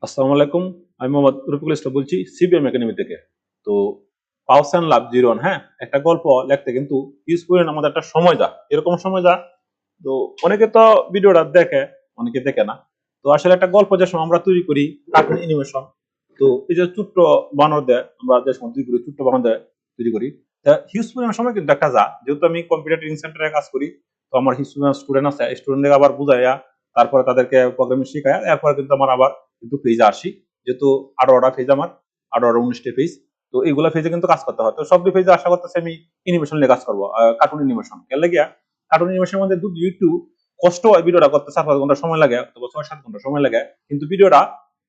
আসসালামু আলাইকুম। আমি মোহাম্মদ রফিকুল ইসলাম বলছি সিবিএম একাডেমি থেকে। তো পাওস অ্যান্ড লাভ জিরো ওয়ান, হ্যাঁ, একটা গল্প লিখতে কিন্তু ইউজ করেন আমাদের একটা সময় যা এরকম সময় যা। তো অনেকে তো ভিডিওটা দেখে, অনেকে দেখে না। তো আসলে একটা গল্প যে সময় আমরা তৈরি করি কার্টুন অ্যানিমেশন, তো এই যে ছোট্ট বানর দেয় আমরা যে সময় তৈরি করি, ছোট্ট বানর দেয় তৈরি করি, তা হিউজ পরিমাণ সময় কিন্তু একটা যা। যেহেতু আমি কম্পিউটার ট্রেনিং সেন্টারে কাজ করি, তো আমার হিউজ পরিমাণ স্টুডেন্ট আছে, স্টুডেন্টদের আবার বুঝাইয়া তারপরে তাদেরকে প্রোগ্রামিং শেখায়, এরপরে কিন্তু আমার আবার কিন্তু পেজে আসি। যেহেতু 18টা পেজ, আমার 18-19টা পেজ, তো এইগুলা পেজে কিন্তু কাজ করতে হয়। তো সব পেজে আশা করতেছে আমি অ্যানিমেশন নিয়ে কাজ করবো, কার্টুন অ্যানিমেশন কেন গিয়া। কার্টুন অ্যানিমেশনের মধ্যে একটু কষ্ট হয়, ভিডিওটা করতে 4-5 ঘন্টা সময় লাগে অথবা 6-7 ঘন্টা সময় লাগে, কিন্তু ভিডিওটা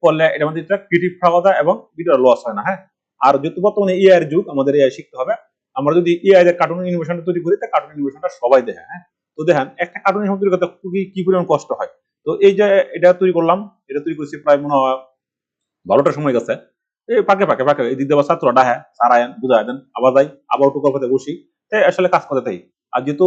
করলে এটার মধ্যে একটা ক্রিয়েটিভ থাকা যায় এবং ভিডিওটা লস হয় না, হ্যাঁ। আর যেহেতু বর্তমানে এআই এর যুগ, আমাদের এআই শিখতে হবে। আমরা যদি এআই এর কার্টুন অ্যানিমেশনটা তৈরি করি, তা কার্টুন অ্যানিমেশনটা সবাই দেখে, হ্যাঁ। তো দেখেন একটা কার্টুন অ্যানিমেশন তৈরি করতে কি পরিমাণ কষ্ট হয়। তো এই যে এটা তৈরি করলাম, এটা তৈরি করছি প্রায় মনে হয় 12টার সময় গেছে। এই ফাঁকে এদিক দিয়ে আবার ছাত্ররা ডাহে, স্যার আয়েন বুঝাই দেন, আবার যাই, আবার একটু গল্পতে বসি। তাই আসলে কাজ করতে থাকি। আর যেহেতু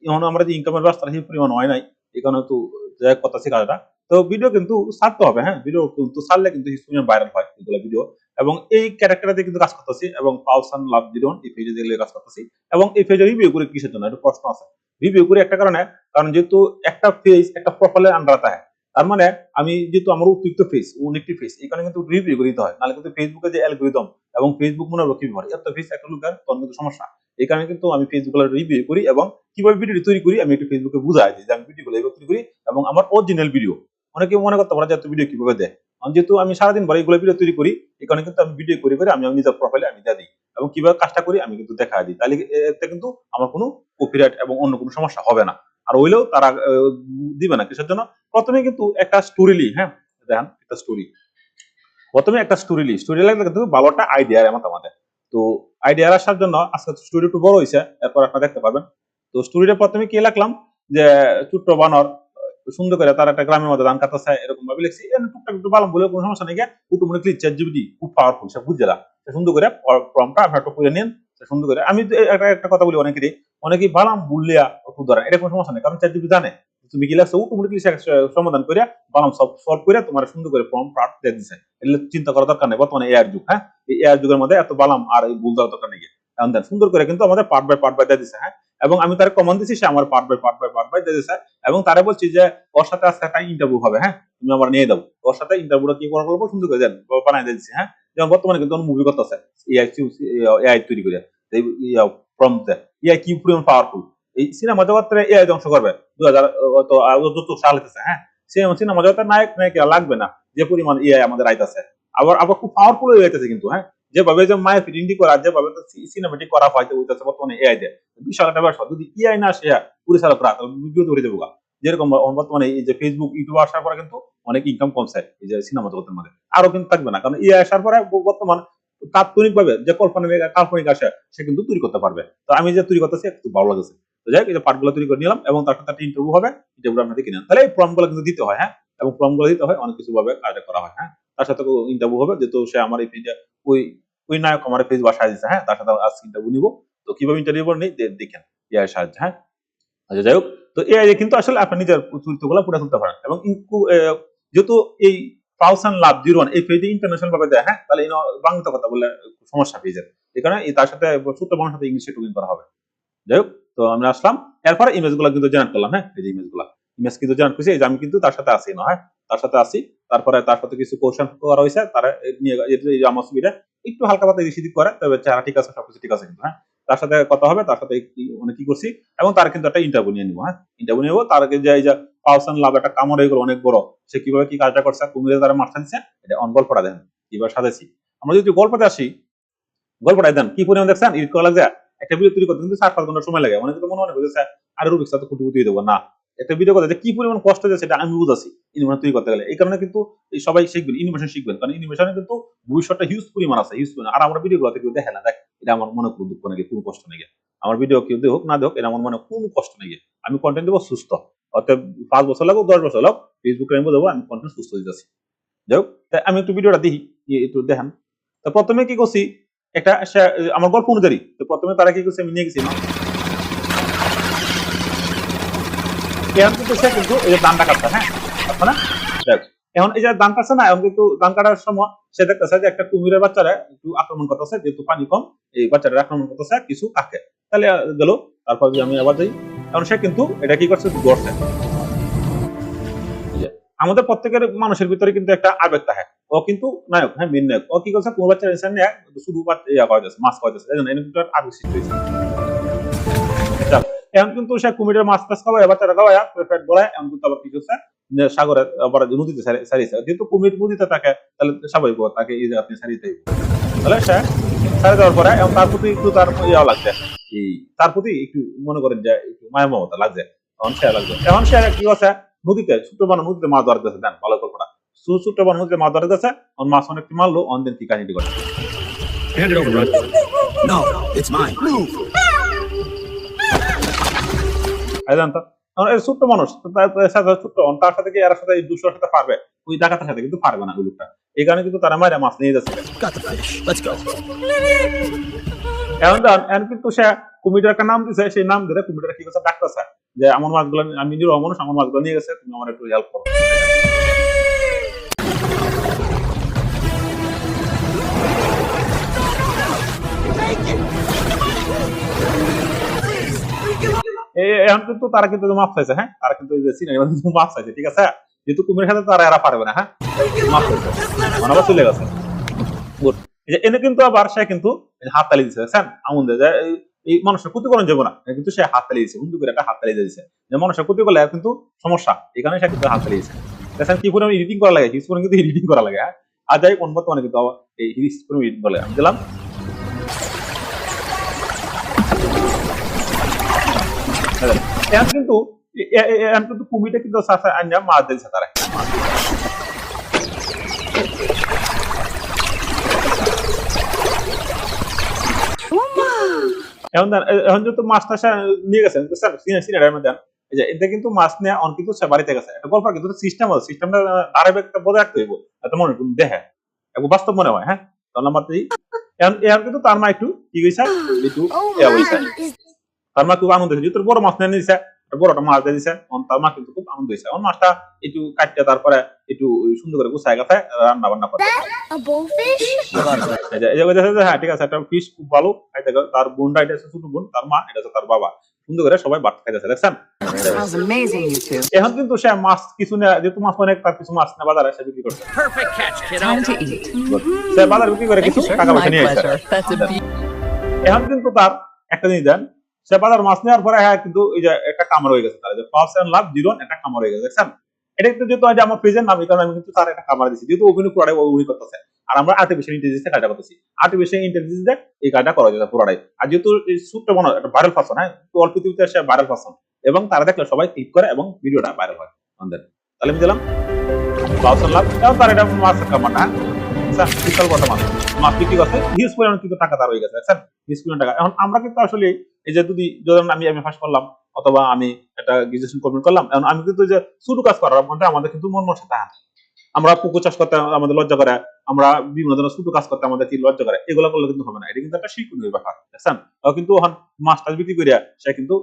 এখন আমরা যে ইনকামের রাস্তা সেই পরিমাণ হয় নাই, এই কারণে তো যে করতেছি কাজটা। তো ভিডিও কিন্তু ছাড়তে হবে, হ্যাঁ, ভিডিও কিন্তু ছাড়লে কিন্তু ভাইরাল হয় এগুলো ভিডিও। এবং এই ক্যারেক্টার দিয়ে কিন্তু কাজ করতেছি, এবং পালস অ্যান্ড লাভ জিরো এই পেজে দিয়ে কাজ করতেছি। এবং এই পেজে রিভিউ করে কিসের জন্য একটা প্রশ্ন আছে। রিভিউ করে একটা কারণে, কারণ যেহেতু একটা পেজ একটা প্রোফাইলের আন্ডার থাকে, তার মানে আমি যেহেতু আমার অতিরিক্ত ফেস, অনেকটি ফেস, এখানে কিন্তু রিভিউ করে দিতে হয়, নাহলে কিন্তু ফেসবুকে যে অ্যালগরিদম এবং ফেসবুক মনে রাখি পারে এত ফেস একটা লোকের, তখন কিন্তু সমস্যা। এই কারণে কিন্তু আমি ফেসবুকে রিভিউ করি, এবং কিভাবে ভিডিও তৈরি করি আমি একটু ফেসবুকে বুঝাই দিই যে আমি ভিডিওগুলো এইভাবে তৈরি করি, এবং আমার অরিজিনাল ভিডিও। অনেকে মনে করতে পারে যে এত ভিডিও কিভাবে দেয়, যেহেতু আমি সারাদিন পরে এগুলো ভিডিও তৈরি করি, এখানে কিন্তু আমি ভিডিও করে আমি আমার নিজের প্রোফাইলে আমি দিয়ে দিই, এবং কিভাবে কাজটা করি আমি কিন্তু দেখা দিই। তাহলে এতে কিন্তু আমার কোনো কপিরাইট এবং অন্য কোনো সমস্যা হবে না। আর হইলেও তারা দিবে না, কিসের জন্য? প্রথমে কিন্তু একটা স্টোরি লি, হ্যাঁ, দেখেন একটা স্টোরি, প্রথমে একটা স্টোরি লাগলে কিন্তু ভালো একটা আইডিয়া আমার আমাদের। তো আইডিয়া আসার জন্য আজকে স্টোরি একটু বড় হয়েছে, এরপর আপনারা দেখতে পাবেন। তো স্টোরিটা প্রথমে কি লিখলাম, যে ছোট্ট বানর সুন্দর করে তার একটা গ্রামের মধ্যে ধান কাটতেছে, এরকম ভাবে লিখছি। টুকটাক একটু ভালো বলে কোনো সমস্যা নেই, অটোমেটিকলি চ্যাট জিপিটি খুব পাওয়ারফুল, সে বুঝে না, সে সুন্দর করে প্রম্পটটা আপনারা একটু করে নিন, সে সুন্দর করে। আমি একটা কথা বলি, অনেকেই বালাম বললিয়া একটু ধরেন, এটা কোনো সমস্যা নেই, কারণ চ্যাট জিপিটি জানে তুমি কি লাগছো, অটোমেটিকলি সমাধান করে বালাম সলভ করে তোমার সুন্দর করে প্রম্পট দিয়ে দিচ্ছে। এগুলো চিন্তা করার দরকার নেই, বর্তমানে এআই যুগ, হ্যাঁ। এই এআই যুগের মধ্যে এত বালাম আর ভুল দেওয়ার দরকার নেই। সুন্দর করে কিন্তু আমাদের পার্ট বাই দিয়ে দিচ্ছে, হ্যাঁ। এবং আমি তার কমান দিচ্ছি, সে আমার পার্ট বাই দিয়ে দিচ্ছে। এবং তারা বলছি যে ওর সাথে আজকে একটা ইন্টারভিউ হবে, হ্যাঁ, তুমি আমার নিয়ে দাও, ওর সাথে ইন্টারভিউটা কি করা বলবো সুন্দর করে দেন, বানাই দিচ্ছি, হ্যাঁ। যেমন বর্তমানে কিন্তু মুভি করতেছে এআই তৈরি করে প্রম্পট এআই কি পরিমাণ পাওয়ারফুল। এই সিনেমা জগতের এআই ধ্বংস করবে 2000 সাল হতেছে, হ্যাঁ। সিনেমা জগতের নায়ক নায়িকা লাগবে না, যে পরিমাণ এআই আমাদের আইতাছে। আবার খুব পাওয়ারফুল হয়ে যাইতেছে কিন্তু, হ্যাঁ। যেভাবে যে মায়ের ফিটিং করা, যেভাবে সিনেমেটিক করা হয়তো হইতেছে বর্তমানে এআই দিয়ে, বিশাল একটা ব্যবসা। যদি এআই না আসে পরিচালকরা, তাহলে বিপদ হয়ে যাবো। যেরকম বর্তমানে এই যে ফেসবুক ইউটিউব আসার পরে কিন্তু অনেক ইনকাম কমছে এই যে সিনেমা জগতের মধ্যে, আরো কিন্তু থাকবে না, কারণ এআই আসার পরে বর্তমান তাৎক্ষণিক ভাবে যে কাল্পনিক আসে সে কিন্তু তৈরি করতে পারবে। তো আমি যে তৈরি করতেছি একটু ভালো লাগছে। তো যাই হোক, এই যে পার্টগুলো তৈরি করে নিলাম, এবং তার সাথে একটা ইন্টারভিউ হবে, ইন্টারভিউ আপনাদের কিনেন, তাহলে এই ফর্মগুলো কিন্তু দিতে হয়, হ্যাঁ। এবং ফর্মগুলো দিতে হয়, অনেক কিছু ভাবে কাজটা করা হয়, হ্যাঁ। তার সাথে ইন্টারভিউ হবে, যেহেতু সে আমার এই পেজে ওই ওই নায়ক আমার পেজ বাসায় দিচ্ছে, হ্যাঁ। তার সাথে আজকে ইন্টারভিউ নিব। তো কিভাবে ইন্টারভিউ নেই দেখেন এআই সাহায্যে, হ্যাঁ। আচ্ছা, যাই হোক, তো এআই কিন্তু আসলে আপনার নিজের চরিত্রগুলো ফুটে তুলতে পারেন। এবং যেহেতু এই pulse and love zero one এই পেজে ইন্টারন্যাশনাল ভাবে দেয়, হ্যাঁ, তাহলে বাংলাতে কথা বললে সমস্যা পেয়ে যায়। এখানে তার সাথে সূত্র বাংলার সাথে ইংলিশে টুকিং করা হবে। যাই হোক, তো আমরা আসলাম, এরপরে ইমেজ গুলা কিন্তু জেনারেট করলাম, হ্যাঁ। এই যে ইমেজ কিন্তু জেনারেট করছি, এই যে আমি কিন্তু তার সাথে আসি না, হ্যাঁ, তার সাথে আসি। তারপরে তার সাথে কিছু কোশ্চেন করা হয়েছে, তারা নিয়ে এই যে আমার ছবিটা একটু হালকা পাতলা এদিক করে, তবে চেহারা ঠিক আছে, সবকিছু ঠিক আছে কিন্তু, হ্যাঁ। তার সাথে কথা হবে, তার সাথে অনেক কি করছি, এবং তার কিন্তু একটা ইন্টারভিউ নিয়ে নিবো, হ্যাঁ। ইন্টারভিউ নিবো, তার যে এই যে পার্সন লাভ একটা কামড় এগুলো অনেক বড়, সে কিভাবে কি কাজটা করছে, কুমিরে তারা মারতে দিচ্ছে, এটা অন গল্পটা দেখেন কিভাবে সাজাইছি। আমরা যদি গল্পতে আসি, গল্পটাই দেন কি পরিমাণ দেখছেন, এডিট করা লাগে একটা ভিডিও তৈরি করতে কিন্তু 4-5 ঘন্টা সময় লাগে। অনেকে তো মনে করছে আর রুবিক্স তো কোটি দেবো না, একটা ভিডিও করতে কি পরিমাণ কষ্ট যায় সেটা আমি বুঝাচ্ছি ইনিমেশন তৈরি করতে গেলে। এই কারণে কিন্তু এই সবাই শিখবেন, ইনিমেশন শিখবেন, কারণ ইনিমেশনে কিন্তু ভবিষ্যৎটা হিউজ পরিমাণ আছে, হিউজ পরিমাণ। আর আমার ভিডিও গুলোতে কেউ দেখে না, দেখ এটা আমার মনে কোনো দুঃখ নেই, কোনো কষ্ট নেই, আমার ভিডিও কেউ দেখুক না দেখুক, এটা আমার মনে কোনো কষ্ট নেই। আমি কন্টেন্ট দেবো সুস্থ, অর্থাৎ 5 বছর লাগুক 10 বছর লাগুক, ফেসবুকে আমি দেবো আমি কন্টেন্ট সুস্থ দিতেছি। যাই হোক, তাই আমি একটু ভিডিওটা দেখি, একটু দেখেন। তো প্রথমে কি করছি, একটা আমার গল্প অনুযায়ী, তো প্রথমে তারা কি করছে, আমি নিয়ে গেছি কিন্তু সে কিন্তু এই যে দানটা কাটছে, হ্যাঁ, আচ্ছা না, দেখ এখন এই যে ধান কাটছে না, এখন কিন্তু ধান কাটার সময় সে দেখতেছে যে একটা কুমিরের বাচ্চারা একটু আক্রমণ করতেছে, যেহেতু পানি কম এই বাচ্চারা আক্রমণ করতেছে কিছু কাকে, তাহলে গেল। তারপর যদি আমি আবার যাই, এখন সে কিন্তু এটা কি করছে, গড়ছে। আমাদের প্রত্যেকের মানুষের ভিতরে কিন্তু একটা আবেগ থাকে, ও কিন্তু নায়ক, হ্যাঁ মেন নায়ক। ও কি করছে, কোন বাচ্চা ইনসান নিয়ে শুধু করেছে, মাছ করেছে, এই জন্য কিন্তু আবেগ সৃষ্টি হয়েছে। এখন কিন্তু সে কুমিরের মাছ টাছ খাওয়ায়, বাচ্চারা খাওয়ায় পেট ভরায়, এখন কিন্তু আবার কি করছে, সাগরে আবার নদীতে ছাড়িয়েছে। যেহেতু কুমির নদীতে থাকে, তাহলে স্বাভাবিক তাকে এই জায়গা আপনি ছাড়িয়ে দেবে। তাহলে সে ছাড়ে দেওয়ার পরে এখন তার প্রতি একটু তার লাগছে, এই তার প্রতি একটু মনে করেন যে একটু মায়া মমতা লাগছে, তখন সে লাগছে। এখন সে কি করছে, নদীতে ছোট্ট বানো নদীতে মাছ ধরতে গেছে। দেন ভালো গল্পটা, ছোট্ট বানো নদীতে মাছ ধরতে গেছে, মাছ অনেকটি মারলো, অনদিন কি কাহিনীটি করে। Hand it over, Run. No, it's mine. Move. জানতো ছোট্ট মানুষ, ছোট্ট তার সাথে কি এর সাথে দুশোর সাথে পারবে, ওই ডাকাতের সাথে কিন্তু পারবে না ওই লোকটা। এই কারণে কিন্তু তারা মায়েরা মাছ নিয়ে যাচ্ছে। Got the fish. Let's go. এখন কিন্তু সে কুমিরের একটা নাম দিছে, সেই নাম ধরে কুমিরটা কি করছে, ডাকতেছে যে আমার মাছগুলো, আমি নিরীহ মানুষ, আমার মাছগুলো নিয়ে গেছে, তুমি আমার একটু হেল্প করো। এখন কিন্তু তারা কিন্তু মাছ চাইছে, হ্যাঁ তারা কিন্তু মাছ চাইছে, ঠিক আছে, যেহেতু কুমিরের সাথে তারা এরা পারবে না, হ্যাঁ মাছ চাইছে, মানে আবার চলে গেছে। এনে কিন্তু আবার সে কিন্তু হাত তালি দিচ্ছে, দেখছেন আমন দেয় এই মানুষের ক্ষতি করেন যাবো না, কিন্তু সে হাত তালি দিচ্ছে, বন্ধু করে একটা হাত তালি দিচ্ছে, যে মানুষের ক্ষতি করলে কিন্তু সমস্যা, এখানে সে কিন্তু হাত তালি দিচ্ছে। দেখছেন কি পরিমাণ এডিটিং করা লাগে, হিস করে কিন্তু এডিটিং করা লাগে, হ্যাঁ আর যাই বর্তমানে কিন্তু এই হিস করে এডিট বলে। আমি দিলাম এখন কিন্তু কুমিটা কিন্তু মাছ দিয়েছে তারা। এখন যেহেতু মাছটা নিয়ে গেছেন সিনারির মধ্যে, এটা কিন্তু মাছ নিয়ে অন কিন্তু সে বাড়িতে গেছে, একটা গল্প কিন্তু সিস্টেম আছে, সিস্টেমটা ধারাবাহিক একটা বজায় রাখতে হইব, এত মনে দেখে একটু বাস্তব মনে হয়। হ্যাঁ নাম্বার 3 এখন কিন্তু তার মা একটু কি গেছে, একটু তার মা খুব আনন্দ হয়েছে, তোর বড় মাছ নিয়ে নিয়েছে, বড়টা মাছ দিয়ে দিছে, তার মা কিন্তু খুব আনন্দ হয়েছে। মাছটা একটু কাটতে তারপরে একটু সুন্দর করে গুছায় গেছে, রান্না বান্না করে। হ্যাঁ ঠিক আছে, একটা ফিশ খুব ভালো খাইতে, তার বোনটা এটা ছোট বোন, তার মা এটা তার বাবা, সুন্দর করে সবাই ভাত খাইতেছে, দেখছেন। এখন কিন্তু সে মাছ কিছু না, যেহেতু মাছ অনেক, তার কিছু মাছ না বাজারে সে বিক্রি করছে, সে বাজারে বিক্রি করে কিছু টাকা পয়সা নিয়ে আসছে। এখন কিন্তু তার একটা জিনিস দেন, সে বাজার মাছ নেওয়ার পরে হ্যাঁ কিন্তু এই যে একটা কামড় হয়ে গেছে, তার যে পাওস এন্ড লাভ জিরো একটা কামড় হয়ে গেছে, দেখছেন। এটা কিন্তু যেহেতু আমার পেজের নাম, এই কারণে আমি কিন্তু তার একটা কামড় দিচ্ছি, যেহেতু অভিনয় পুরাটাই উনি করতেছে, আর আমরা আর্টিফিশিয়াল ইন্টেলিজেন্সে কাজটা করতেছি, আর্টিফিশিয়াল ইন্টেলিজেন্স দিয়ে এই কাজটা করা যায় পুরাটাই। আর যেহেতু এই শ্যুটটা মনে একটা ভাইরাল পারসন, হ্যাঁ অল্প পৃথিবীতে সে ভাইরাল পারসন, এবং তারা দেখলে সবাই ক্লিক করে এবং ভিডিওটা ভাইরাল হয় আমাদের। তাহলে আমি দিলাম পাওস এন্ড লাভ, এবং তার এটা মাছের কামড়টা, হ্যাঁ বিশাল কথা মাছ বিক্রি করছে, হিউজ পরিমাণ কিন্তু টাকা তার হয়ে গেছে, দেখছেন হিউজ পরিমাণ টাকা। এখন আমরা কিন্তু আসলে এই যে যদি ধরেন আমি ফাঁস করলাম, অথবা আমি একটা গ্রাজুয়েশন কমপ্লিট করলাম, এখন আমি কিন্তু যে ছোট কাজ করার মধ্যে আমাদের কিন্তু মন মনসা থাকে, আমরা পুকুর চাষ করতে আমাদের লজ্জা করে, আমরা বিভিন্ন ধরনের ছোট কাজ করতে আমাদের কি লজ্জা করে, এগুলো করলে কিন্তু হবে না, এটা কিন্তু একটা শিক্ষণীয় ব্যাপার, দেখছেন। কিন্তু মাছ টাছ বিক্রি করিয়া সে কিন্তু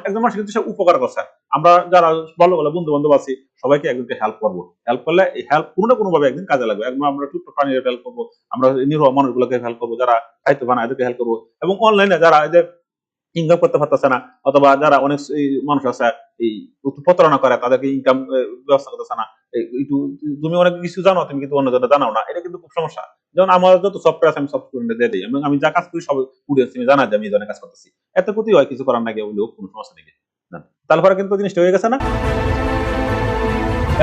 একজন মানুষ কিন্তু সে উপকার করছে, আমরা যারা ভালো ভালো বন্ধু বান্ধব আছি সবাইকে একজনকে হেল্প করবো, হেল্প করলে এই হেল্প কোনো না কোনো ভাবে একদিন কাজে লাগবে। একদম আমরা ছোট্ট প্রাণীদের হেল্প করবো, আমরা নিরহ মানুষগুলোকে হেল্প করবো, যারা খাইতে পারে না এদেরকে হেল্প করবো, এবং অনলাইনে যারা এদের ইনকাম করতে পারতেছে না, অথবা যারা অনেক মানুষ আছে এই প্রতারণা করে, তাদেরকে ইনকাম ব্যবস্থা করতেছে না, একটু তুমি অনেক কিছু জানো, তুমি কিন্তু অন্য জনে জানাও না, এটা কিন্তু খুব সমস্যা। যেমন আমার যত সফটওয়্যার আছে আমি সব স্টুডেন্টে দিয়ে দিই, এবং আমি যা কাজ করি সব স্টুডেন্টস আমি জানা যে আমি এই ধরনের কাজ করতেছি, এত ক্ষতি হয় কিছু করার না গিয়ে বলেও কোনো সমস্যা নেই। তারপরে কিন্তু জিনিসটা হয়ে গেছে না,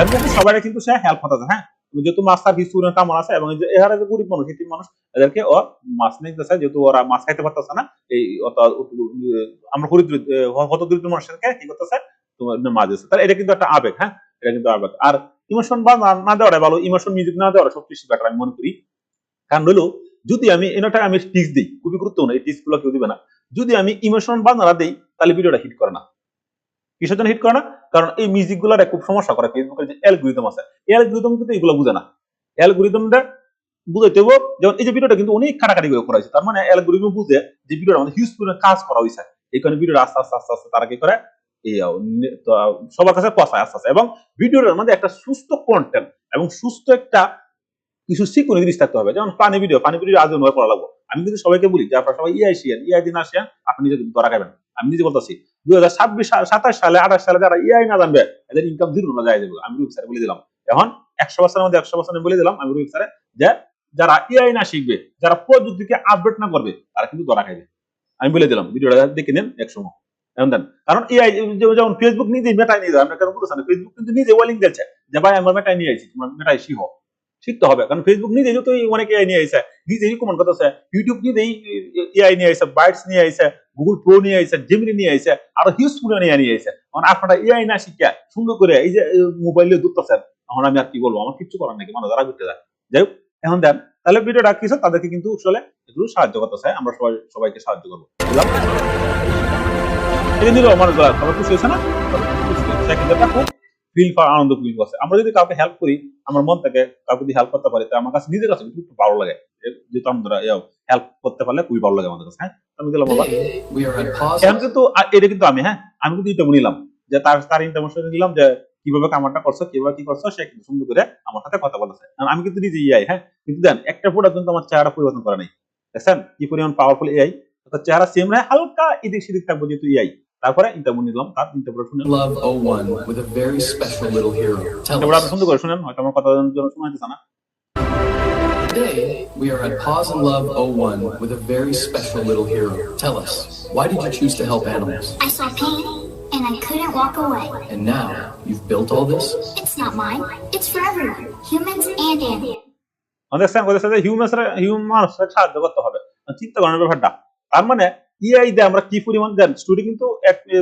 এর মধ্যে সবাই কিন্তু সে হেল্প হতে, হ্যাঁ যেহেতু মাছ তার কিছু কামড় আছে, এবং এরা যে গরিব মানুষ এতিম মানুষ, এদেরকে ও মাছ নিতেছে, যেহেতু ওরা মাছ খাইতে পারতেছে না, এই আমরা হত দরিদ্র মানুষকে কি করতেছে, তোমার মাছ দিচ্ছে, তাহলে এটা কিন্তু একটা আবেগ, হ্যাঁ এটা কিন্তু আবেগ। আর ইমোশন বা না দেওয়াটা ভালো, ইমোশন মিউজিক না দেওয়াটা সবচেয়ে বেটার আমি মনে করি। কারণ হলো যদি আমি এটা আমি টিপস দিই, খুবই গুরুত্বপূর্ণ, এই টিপস গুলো কেউ দিবে না, যদি আমি ইমোশন বা না দিই তাহলে ভিডিওটা হিট করে না। কিসের জন্য হিট করে না? কারণ এই মিউজিক গুলার খুব সমস্যা করে ফেসবুকের যে অ্যালগরিদম আছে, অ্যালগরিদম কিন্তু এগুলো বুঝে না। অ্যালগরিদমটা বুঝাইতে হবে, যেমন এই যে ভিডিওটা কিন্তু অনেক কাটাকাটি করে করা হয়েছে, তার মানে অ্যালগরিদম বুঝে যে ভিডিওটা আমাদের হিউজ পরিমাণে কাজ করা হয়েছে, এই কারণে ভিডিওটা আস্তে আস্তে আস্তে আস্তে তারা কি করে তো সবার কাছে পৌঁছায় আস্তে আস্তে। এবং ভিডিওটার মধ্যে একটা সুস্থ কন্টেন্ট এবং সুস্থ একটা কিছু শিক্ষণীয় জিনিস থাকতে হবে। যেমন পানি ভিডিও আজ নয় করা লাগবো। আমি কিন্তু সবাইকে বলি যে আপনারা সবাই ইআই শিখেন, ইআই দিন আসেন, আপনি নিজে কিন্তু ধরা খাবেন। আমি নিজে বলতেছি 2026 27 সালে 28 সালে যারা ইআই না জানবে এদের ইনকাম জিরো না যায় যাবে। আমি রূপ স্যার বলে দিলাম। এখন 100 বছরের মধ্যে 100 বছর বলে দিলাম আমি রূপ স্যারে যে যারা ইআই না শিখবে, যারা প্রযুক্তিকে আপডেট না করবে তারা কিন্তু ধরা খাইবে। আমি বলে দিলাম, ভিডিওটা দেখে নেন একসময়। এখন দেন, কারণ এআই যেমন ফেসবুক নিজেই মেটাই নিয়ে যায়, আমরা কেন বলতেছি না, ফেসবুক কিন্তু নিজে ওয়ালিং দিচ্ছে যে ভাই আমরা মেটাই নিয়ে আইছি, তোমরা মেটাই শিখো। শিখতে হবে, কারণ ফেসবুক নিজেই যত অনেক এআই নিয়ে আইছে, নিজেই কমেন্ট করতেছে, ইউটিউব নিজেই এআই নিয়ে আইছে, বাইটস নিয়ে আইছে, গুগল প্রো নিয়ে আইছে, জেমিনি নিয়ে আইছে, আরো হিউজ পরিমাণে এআই নিয়ে আইছে। এখন আপনারা এআই না শিখা সুন্দর করে এই যে মোবাইলে ধরতেছেন, এখন আমি আর কি বলবো, আমার কিচ্ছু করার নাকি, মানে যারা ঘুরতে যায়। যাই হোক, এখন দেন তাহলে ভিডিওটা কিছু তাদেরকে কিন্তু আসলে একটু সাহায্য করতে চাই, আমরা সবাইকে সাহায্য করবো, বুঝলাম। এই নিল আমার সবাই খুশি হয়েছে না, সেকেন্ডটা খুব আনন্দ ফিল করছে। আমরা যদি কাউকে হেল্প করি, আমার মন থেকে কাউকে যদি হেল্প করতে পারি, তা আমার কাছে নিজের কাছে কিন্তু একটু ভালো লাগে, যেহেতু আমরা হেল্প করতে পারলে খুবই ভালো লাগে আমাদের কাছে। হ্যাঁ, আমি দিলাম বাবা। এখন কিন্তু এটা কিন্তু আমি কিন্তু এটা নিলাম যে তার ইনফরমেশন নিলাম যে কিভাবে কামারটা করছো, কিভাবে কি করছো, সে কিন্তু সুন্দর করে আমার সাথে কথা বলতেছে। আমি কিন্তু নিজে এআই, হ্যাঁ, কিন্তু দেন একটা প্রোডাক্ট কিন্তু আমার চেহারা পরিবর্তন করে নাই, দেখছেন কি পরিমাণ পাওয়ারফুল এআই। চেহারা সেম রায়, হালকা এদিক সেদিক থাকবো যেহেতু এআই। তারপরে ইন্টারভিউ নিলাম, তার ইন্টারভিউ শুনে Love 01 with a very special little hero. Tell এবার আপনি us. সুন্দর করে শুনেন, হয়তো আমার কথা জন্য শোনাইতেছে না। Today, we are at Pause and Love 01 with a very special little hero. Tell us, why did you choose to help animals? I saw pain, and I couldn't walk away. And now, you've built all this? It's not mine. It's for everyone, humans and animals. দেখছেন বলেছে যে human সাহায্য করতে হবে, চিন্তা করার ব্যাপারটা। তার মানে ইআই দিয়ে আমরা কি পরিমাণ দেন স্টোরি কিন্তু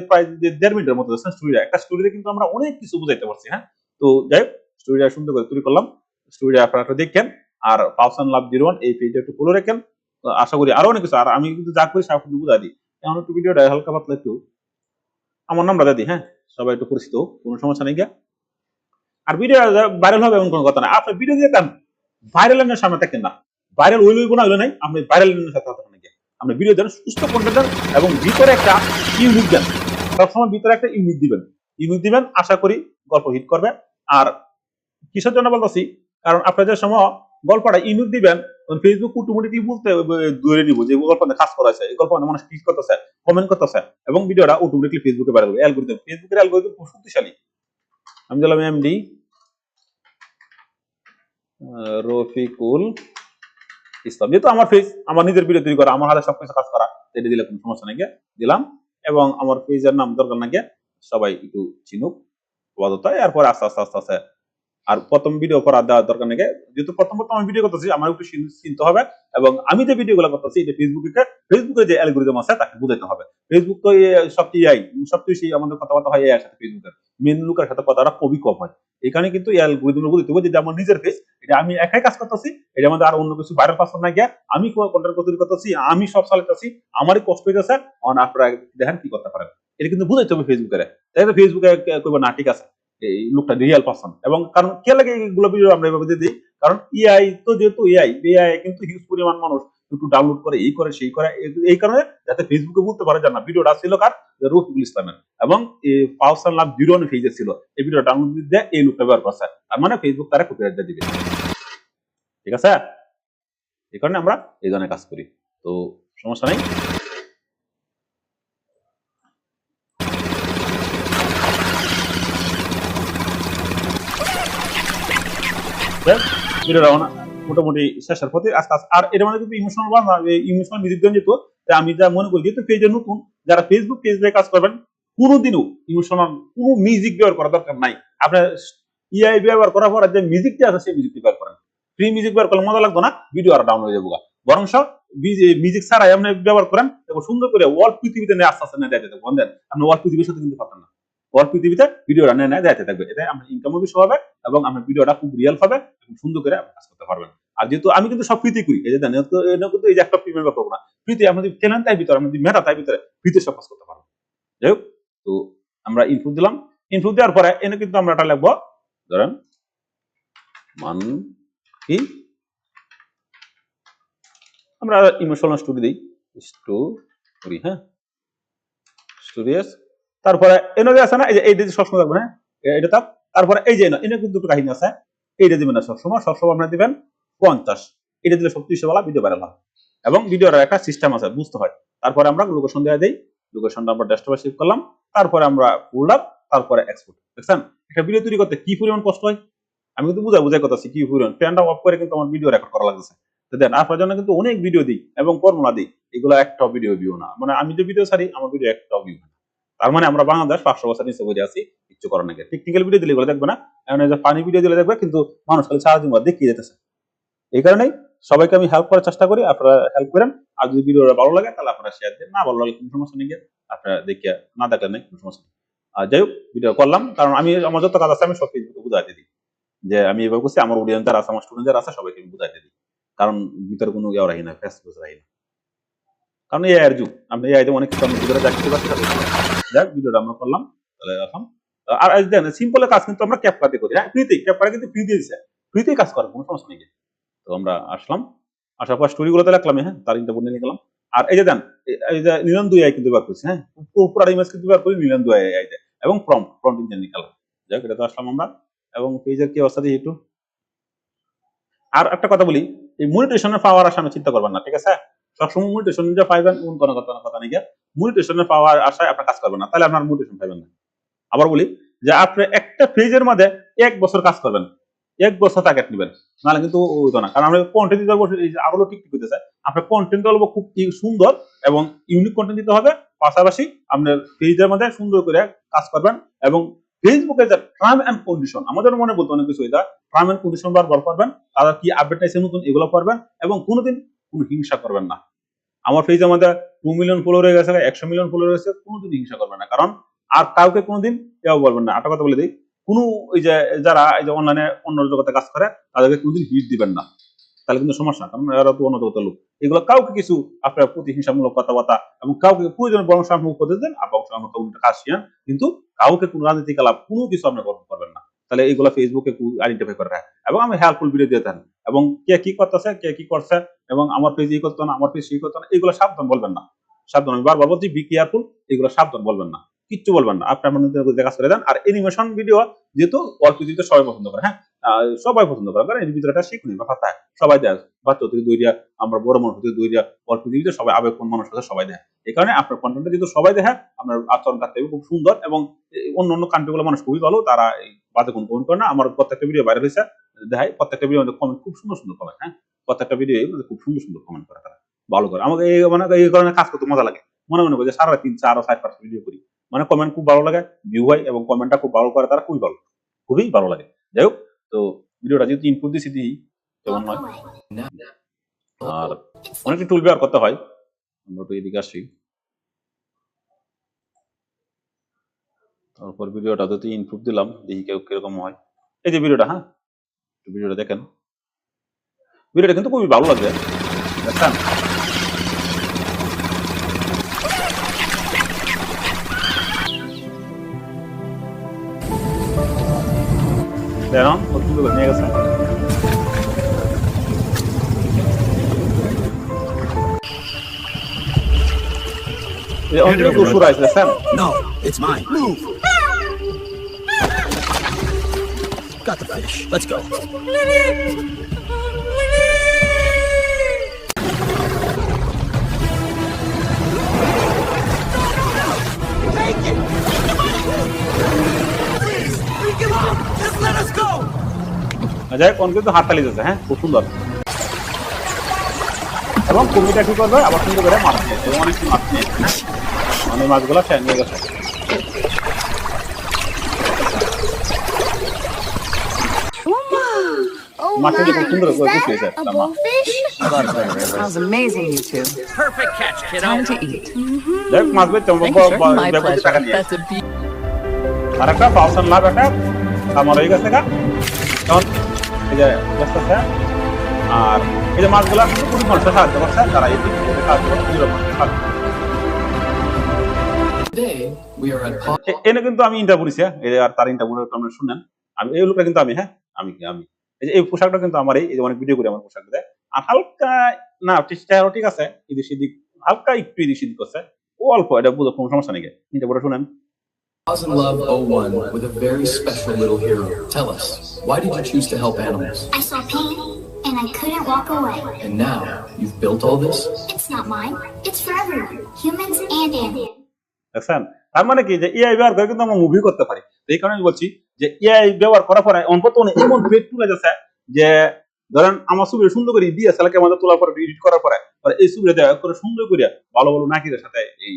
প্রায় 1.5 মিনিটের মতো দেখছেন স্টোরিটা, একটা স্টোরিতে কিন্তু আমরা অনেক কিছু বুঝাইতে পারছি। হ্যাঁ, তো যাই হোক, স্টোরিটা সুন্দর করে তৈরি করলাম, স্টোরিটা আপনারা একটু দেখেন। আর পাউসান লাভ 01 এই পেজটা একটু ফলো রাখেন, আশা করি আরো অনেক কিছু। আর আমি কিন্তু যা করি সব কিন্তু বুঝা দিই, এমন একটু ভিডিওটা হালকা পাতলা একটু আমার নামটা দিই, হ্যাঁ, সবাই একটু পরিচিত, কোনো সমস্যা নেই গিয়া। আর ভিডিও ভাইরাল হবে এমন কোনো কথা না, আপনি ভিডিও দিয়ে দেন ভাইরাল এর সামনে থাকেন না, ভাইরাল হইল না হইলো নাই, আপনি ভাইরাল এর সাথে থাকেন নাকি, আপনি ভিডিও দেন, সুস্থ কন্টেন্ট দেন এবং ভিতরে একটা ইউনিক দেন, সবসময় ভিতরে একটা ইউনিক দিবেন, আশা করি গল্প হিট করবে। আর কিসের জন্য বলতেছি, কারণ আপনাদের সময় গল্পটা ইউনিক দিবেন, ফেসবুক অটোমেটিকলি বলতে ধরে নিব যে গল্পটা কাজ করা আছে, এই গল্প মানুষ ক্লিক করতেছে, কমেন্ট করতেছে, এবং ভিডিওটা অটোমেটিকলি ফেসবুকে ভাইরাল হবে। অ্যালগরিদম, ফেসবুকের অ্যালগরিদম খুব শক্তিশালী। আমি দিলাম এমডি রফিকুল ইসলাম, যেহেতু আমার ফেজ, আমার নিজের ভিডিও তৈরি করা, আমার হাতে সবকিছু কাজ করা, এটা দিলে কোনো সমস্যা নাই, দিলাম। এবং আমার পেজের নাম দরকার নাকি সবাই একটু চিনুক আপাতত, এরপর আস্তে আস্তে আর প্রথম ভিডিও করা দেওয়ার দরকার নেই, যেহেতু প্রথম আমি ভিডিও করতেছি, আমার একটু চিনতে হবে। এবং আমি যে ভিডিওগুলো করতেছি এটা ফেসবুকে যে অ্যালগরিদম আছে তাকে বুঝাইতে হবে। ফেসবুক তো সবচেয়ে এআই, সবচেয়ে আমাদের কথাবার্তা হয় এআই এর সাথে, ফেসবুকের মেন লোকের সাথে কথাটা খুবই কম হয়। এখানে কিন্তু এই অ্যালগরিদম বুঝতে হবে যে আমার নিজের ফেস, এটা আমি একাই কাজ করতেছি, এটা আমাদের আর অন্য কিছু বাইরের পাসওয়ার্ড না গিয়া আমি কন্টেন্ট তৈরি করতেছি, আমি সব চালাতেছি, আমারই কষ্ট হইতেছে। আপনারা দেখেন কি করতে পারেন, এটা কিন্তু বুঝাইতে হবে ফেসবুকের। তাই ফেসবুকে কইবা না ঠিক আছে এই লোকটা রিয়েল পারসন, এবং কারণ কে লাগে এইগুলো ভিডিও আমরা এভাবে দিয়ে দিই, কারণ এআই তো যেহেতু এআই কিন্তু হিউজ পরিমাণ মানুষ একটু ডাউনলোড করে, এই করে সেই করে, এই কারণে যাতে ফেসবুকে বলতে পারে যে না ভিডিওটা ছিল কার, রফিকুল ইসলামের, এবং পাউসান লাভ 01 পেজে ছিল, এই ভিডিও ডাউনলোড দিয়ে এই লোকটা ব্যবহার করছে, তার মানে ফেসবুক তারা কপিরাইট দিয়ে দিবে। ঠিক আছে, এই কারণে আমরা এই ধরনের কাজ করি, তো সমস্যা নেই। ভিডিওটা মোটামুটি শেষের পথে আস্তে আস্তে। আর এর মানে কিন্তু ইমোশনাল মিউজিক দেন যেত, আমি যা মনে করি যেহেতু পেজে নতুন, যারা ফেসবুক পেজ দিয়ে কাজ করবেন কোনোদিনও ইমোশনাল কোনো মিউজিক ব্যবহার করার দরকার নাই। আপনার ইআই ব্যবহার করার পর যে মিউজিকটা আছে সেই মিউজিকটি ব্যবহার করেন, ফ্রি মিউজিক ব্যবহার করলে মজা লাগতো না, ভিডিও আর ডাউন হয়ে যাবো। বরং মিউজিক ছাড়াই আপনি ব্যবহার করেন, সুন্দর করে ওয়ার্ল্ড পৃথিবীতে নিয়ে আস্তে আস্তে নিয়ে যাইতে থাকবেন। দেন আপনি ওয়ার্ল্ড পৃথিবীর সাথে কিন্তু পারতেন না, ওয়ার্ল্ড পৃথিবীতে ভিডিওটা নিয়ে যাইতে থাকবে, এতে আপনার ইনকামও বেশি হবে এবং আপনার ভিডিওটা খুব রিয়েল হবে এবং সুন্দর করে আপনি কাজ করতে পারবেন। আর যেহেতু আমি কিন্তু সব ফ্রিতে করি, এই যে জানেন কিন্তু এই যে একটা প্রিমিয়াম করবো না, ফ্রিতে আপনি যদি কেনেন তাই ভিতরে, আপনি যদি মেটা তাই ভিতরে ফ্রিতে সব কাজ করতে পারবেন। যাই হোক, তো আমরা ইনপুট দিলাম, ইনপুট দেওয়ার পরে এনে কিন্তু আমরা এটা লিখবো, ধরেন মান কি, আমরা ইমোশনাল স্টোরি দিই, স্টোরি, হ্যাঁ স্টোরিয়াস, তারপরে এনে যে আছে না, এই যে এইটা যে সবসময় থাকবে, হ্যাঁ এটা থাক। তারপরে এই যে এনে কিন্তু দুটো কাহিনী আছে, এইটা দিবেন না সবসময় আপনারা দিবেন 50। এটা দিলে সবচেয়ে বেলা ভিডিও ভাইরাল হয় এবং ভিডিওর একটা সিস্টেম আছে বুঝতে হয়। তারপরে আমরা লোকেশন দেওয়া দিই, লোকেশনটা আমরা ডেস্কটপে সেভ করলাম, তারপরে আমরা ফোল্ডার, তারপরে এক্সপোর্ট। দেখছেন একটা ভিডিও তৈরি করতে কি পরিমাণ কষ্ট হয়, আমি কিন্তু বুঝাই কথাছি কি পরিমাণ। ফ্যানটা অফ করে কিন্তু আমার ভিডিও রেকর্ড করা লাগছে। তো দেন আপনার জন্য কিন্তু অনেক ভিডিও দিই এবং ফর্মুলা দিই, এগুলো একটা ভিডিও ভিউ না, মানে আমি যে ভিডিও ছাড়ি আমার ভিডিও একটা ভিউ না। তার মানে আমরা বাংলাদেশ 500 বছর নিচে বসে আছি কিছু করার নাকি। টেকনিক্যাল ভিডিও দিলে এগুলো দেখবে না, এখন এই যে ফানি ভিডিও দিলে দেখবে, কিন্তু মানুষ খালি সারাদিন দেখিয়ে যেতেছে। এই কারণেই সবাইকে আমি হেল্প করার চেষ্টা করি, আপনারা হেল্প করেন। আর যদি ভিডিওটা ভালো লাগে তাহলে আপনারা শেয়ার দেন, না ভালো লাগে কোনো সমস্যা নেই, আপনারা দেখিয়ে না দেখলে নেই কোনো সমস্যা নেই। আর যাই হোক ভিডিও করলাম, কারণ আমি আমার যত কাজ আছে আমি সব ফেসবুকে বুঝাইতে দিই যে আমি এভাবে করছি, আমার অডিয়েন্স যারা আছে, আমার স্টুডেন্ট যারা আছে সবাইকে আমি বুঝাইতে দিই, কারণ ভিতরে কোনো ইয়ে রাখি না, ফেসবুক রাখি না, কারণ এই এর যুগ, আপনি এই অনেক কিছু আমি ভিতরে দেখতে পাচ্ছি। যাক ভিডিওটা আমরা করলাম তাহলে এখন। আর দেন সিম্পল কাজ কিন্তু আমরা ক্যাপকাটে করি, হ্যাঁ ফ্রিতে, ক্যাপকাটে কিন্তু ফ্রি দিয়ে দিচ্ছে, ফ্রিতে কাজ করার কোনো সমস্যা নেই। তো আমরা আসলাম, আসার পর স্টোরি গুলোতে রাখলাম, হ্যাঁ তার ইন্টারভিউ নিয়ে গেলাম। আর এই যে দেন এই যে নিলন 2 কিন্তু ব্যবহার করছি, হ্যাঁ পুরো ইমেজ কিন্তু ব্যবহার করি নিলন 2 আই তে, এবং ফ্রন্ট ইঞ্জিন নিকালাম। যাক এটা তো আসলাম আমরা, এবং পেজের কি অবস্থা দিয়ে একটু। আর একটা কথা বলি, এই মনিটেশনের পাওয়ার আশা আমি চিন্তা করবেন না, ঠিক আছে? সবসময় মনিটেশন যে পাইবেন কোন কোনো কথা নেই, মনিটেশনের পাওয়ার আশায় আপনার কাজ করবেন না, তাহলে আপনার মনিটেশন পাইবেন না। আবার বলি যে আপনি একটা পেজের মধ্যে 1 বছর কাজ করবেন, 1 বছর টার্গেট নেবেন, নাহলে কিন্তু হইতো না। কারণ আমরা কন্টেন্ট দিতে হবে, এই যে আরো টিকটিক করতে চাই, আপনার কন্টেন্ট হলো খুব সুন্দর এবং ইউনিক কন্টেন্ট দিতে হবে, পাশাপাশি আপনার পেজের মধ্যে সুন্দর করে কাজ করবেন। এবং ফেসবুকে যে টার্ম এন্ড কন্ডিশন, আমাদের মনে বলতে অনেক কিছু, এটা টার্ম এন্ড কন্ডিশন বার করবেন, তারা কি আপডেট আছে নতুন এগুলো করবেন, এবং কোনোদিন কোনো হিংসা করবেন না। আমার পেজের মধ্যে 2 মিলিয়ন ফলোয়ার হয়ে গেছে, 100 মিলিয়ন ফলোয়ার হয়েছে, কোনোদিন হিংসা করবেন না, কারণ আর কাউকে কোনোদিন কেউ বলবেন না। একটা কথা বলে দিই, কোনো ওই যে যারা এই যে অনলাইনে অন্য জগতে কাজ করে তাদেরকে কোনোদিন হিট দিবেন না, তাহলে কিন্তু সমস্যা, কারণ এরা তো অন্য জগতের লোক। এগুলো কাউকে কিছু আপনার প্রতিহিংসামূলক কথাবার্তা এবং কাউকে প্রয়োজনের বরং আপনি উপদেশ দেন আর বংশ কাজ শিয়ান, কিন্তু কাউকে কোনো রাজনীতিক আলাপ কোনো কিছু আপনি করবেন না, তাহলে এইগুলো ফেসবুকে আইডেন্টিফাই করে রাখে। এবং আমি হেল্পফুল ভিডিও দিয়ে দেন, এবং কে কি করতেছে কে কি করছে, এবং আমার পেজ ই করতো না, আমার পেজ ই করতো না, এগুলো সাবধান বলবেন না, সাবধান। আমি বারবার বলছি বি কেয়ারফুল, এগুলো সাবধান বলবেন না, কিচ্ছু বলবেন না, আপনি আপনার নিজের কাজ করে দেন। আর অ্যানিমেশন ভিডিও যেহেতু অল্প ভিডিওতে সবাই পছন্দ করে, হ্যাঁ সবাই পছন্দ করে, কারণ এর ভিতরে একটা শিখুন ব্যাপার থাকে, সবাই দেয়, বাচ্চা থেকে দইরিয়া, আমরা বড় মানুষ থেকে দইরিয়া, অল্প ভিডিওতে সবাই আবেগপূর্ণ মানুষ আছে সবাই দেয়। এই কারণে আপনার কন্টেন্টটা যেহেতু সবাই দেখে, আপনার আচরণ থাকতে হবে খুব সুন্দর। এবং অন্য অন্য কান্ট্রিগুলো মানুষ খুবই ভালো, তারা এই বাজে কোনো কমেন্ট করে না। আমার প্রত্যেকটা ভিডিও ভাইরাল হয়েছে, দেখায় প্রত্যেকটা ভিডিও মধ্যে কমেন্ট খুব সুন্দর সুন্দর কমেন্ট, হ্যাঁ প্রত্যেকটা ভিডিও খুব সুন্দর সুন্দর কমেন্ট করে তারা, ভালো করে। আমাকে এই মানে এই কারণে কাজ করতে মজা লাগে, মনে করে যে সারা 3-4-5 ভিডিও করি, মানে কমেন্ট খুব ভালো লাগে, ভিউ হয়, এবং কমেন্টটা খুব ভালো করে তারা, খুবই ভালো লাগে। যাই হোক, তো ভিডিওটা যেহেতু ইনপুট দিয়েছি দিই তেমন নয়, আর অনেকটা টুল ব্যবহার করতে হয়। আমরা তো এদিকে আসি, তারপর ভিডিওটা যদি ইনপুট দিলাম দেখি কেউ কিরকম হয়। এই যে ভিডিওটা, হ্যাঁ ভিডিওটা দেখেন, ভিডিওটা কিন্তু খুবই ভালো লাগবে, দেখছেন? দেখুন কত সুন্দর নিয়ে গেছে। No, it's mine. Move. Got the fish. Let's go. যাই হোক, কিন্তু হাততালি দিচ্ছে, হ্যাঁ খুব সুন্দর, এবং কমিটা কি করবে আবার সুন্দর করে মাছ নিয়েছে, এবং অনেক মাছ নিয়েছে, হ্যাঁ অনেক মাছগুলো সে নিয়ে গেছে। Oh মাছটা খুব সুন্দর করে is গুছিয়েছে that a bullfish? Smells amazing, you two. Perfect catch, kiddo. Time to eat. যাই হোক, মাছ বেচতে Thank you, sir. My টাকা pleasure. নিয়ে That's a beauty. আর একটা পাউসান লাভ একটা আমার হয়ে গেছে, কারণ এই যে ব্যস্ত আছে। আর এই যে মাছগুলা কিন্তু পুরো মানুষের সাহায্য করছে, তারা এই সাহায্য করে পুরো মানুষের সাহায্য করছে। Today, we are at এনে কিন্তু আমি ইন্টারভিউ দিছি, এই যে আর তার ইন্টারভিউ আপনারা শুনেন, আমি এই লোকটা কিন্তু আমি, হ্যাঁ আমি এই যে এই পোশাকটা কিন্তু আমার, এই যে অনেক ভিডিও করি আমার পোশাক দেয়, আর হালকা না চেষ্টাও ঠিক আছে, এদিক সেদিক হালকা একটু এদিক সেদিক করছে, ও অল্প, এটা বুঝো কোনো সমস্যা নেই। ইন্টারভিউটা শুনেন। Pause and Love 01 with a very special little hero. Tell us, why did you choose to help animals? I saw pain, and I couldn't walk away. And now, you've built all this? It's not mine. It's for everyone, humans and aliens. দেখছেন, তার মানে কি যে AI ব্যবহার করে কিন্তু আমরা movie করতে পারি। তো এই কারণে আমি বলছি যে এআই ব্যবহার করার পরে বর্তমানে এমন পেট তুলে যাচ্ছে যে ধরেন আমার ছবি সুন্দর করে ডিএসএলআর ক্যামেরা তোলার পরে এডিট করার পরে এই ছবিটা দেওয়া করে সুন্দর করে ভালো ভালো নায়িকাদের সাথে এই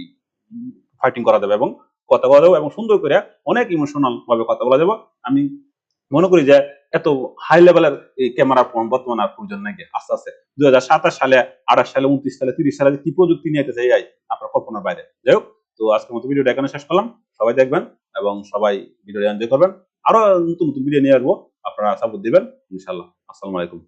ফাইটিং করা যাবে এবং কথা বলা যাবে এবং সুন্দর করে অনেক ইমোশনাল ভাবে কথা বলা যাবে। আমি মনে করি যে এত হাই লেভেলের এই ক্যামেরার ফোন বর্তমানে আর প্রয়োজন নাকি। আস্তে আস্তে 2027 সালে, 28 সালে, 29 সালে, 30 সালে কি প্রযুক্তি নিয়ে যেতেছে এআই আপনার কল্পনার বাইরে। যাই হোক, তো আজকের মতো ভিডিওটা এখানে শেষ করলাম। সবাই দেখবেন এবং সবাই ভিডিওটা এনজয় করবেন। আরো নতুন নতুন ভিডিও নিয়ে আসবো, আপনারা সাপোর্ট দিবেন ইনশাআল্লাহ। আসসালামু আলাইকুম।